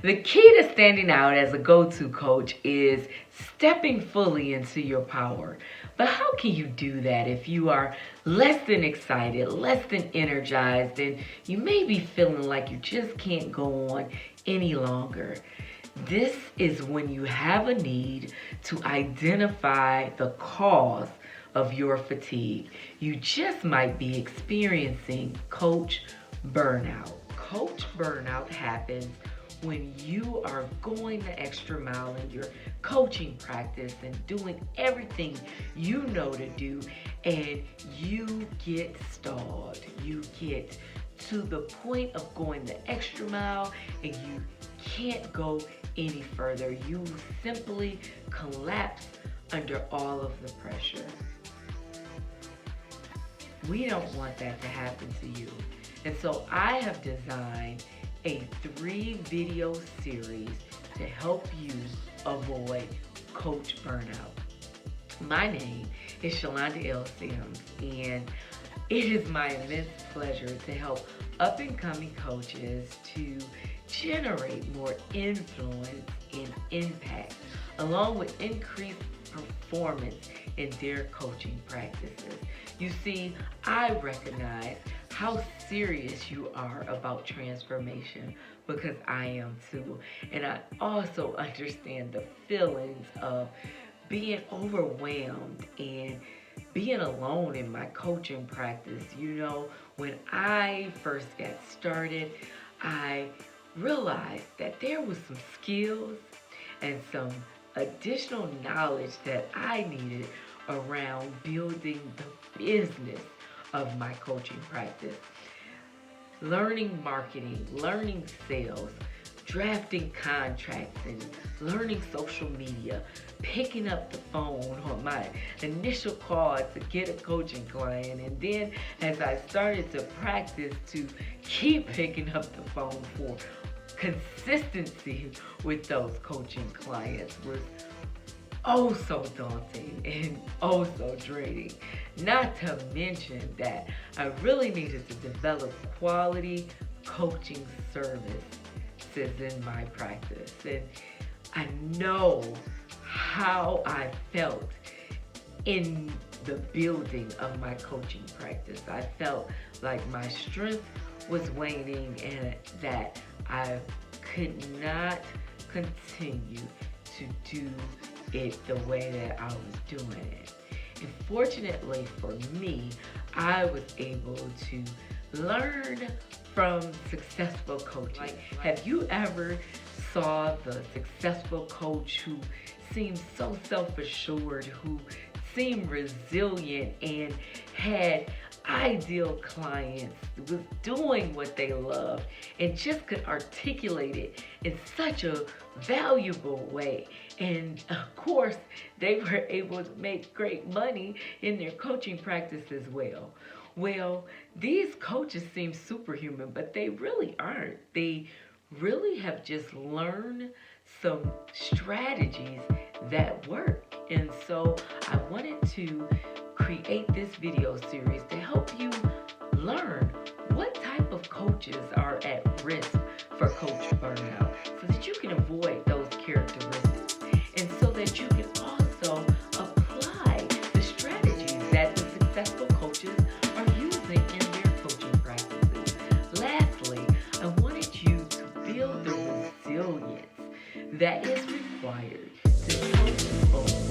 The key to standing out as a go-to coach is stepping fully into your power. But how can you do that if you are less than excited, less than energized, and you may be feeling like you just can't go on any longer? This is when you have a need to identify the cause of your fatigue. You just might be experiencing coach burnout. Coach burnout happens when you are going the extra mile in your coaching practice and doing everything you know to do, and you get stalled. You get to the point of going the extra mile and you can't go any further. You simply collapse under all of the pressure. We don't want that to happen to you. And so I have designed a 3-video series to help you avoid coach burnout. My name is Shalonda L. Sims, and it is my immense pleasure to help up-and-coming coaches to generate more influence and impact, along with increased performance in their coaching practices. You see, I recognize how serious you are about transformation, because I am too. And I also understand the feelings of being overwhelmed and being alone in my coaching practice. You know, when I first got started, I realized that there was some skills and some additional knowledge that I needed around building the business of my coaching practice. Learning marketing, learning sales, drafting contracts, and learning social media, picking up the phone on my initial call to get a coaching client. And then as I started to practice to keep picking up the phone for consistency with those coaching clients was oh so daunting and oh so draining. Not to mention that I really needed to develop quality coaching services in my practice. And I know how I felt in the building of my coaching practice. I felt like my strength was waning and that I could not continue to do it the way that I was doing it. And fortunately for me, I was able to learn from successful coaches. Have you ever saw the successful coach who seemed so self-assured, who seemed resilient and had ideal clients, was doing what they loved, and just could articulate it in such a valuable way? And of course, they were able to make great money in their coaching practice as well. Well, these coaches seem superhuman, but they really aren't. They really have just learned some strategies that work. And so I wanted to create this video series to help you learn what type of coaches are at risk for coach burnout, so that you can avoid those characteristics, and so that you can also apply the strategies that the successful coaches are using in their coaching practices. Lastly, I wanted you to build the resilience that is required to coach folks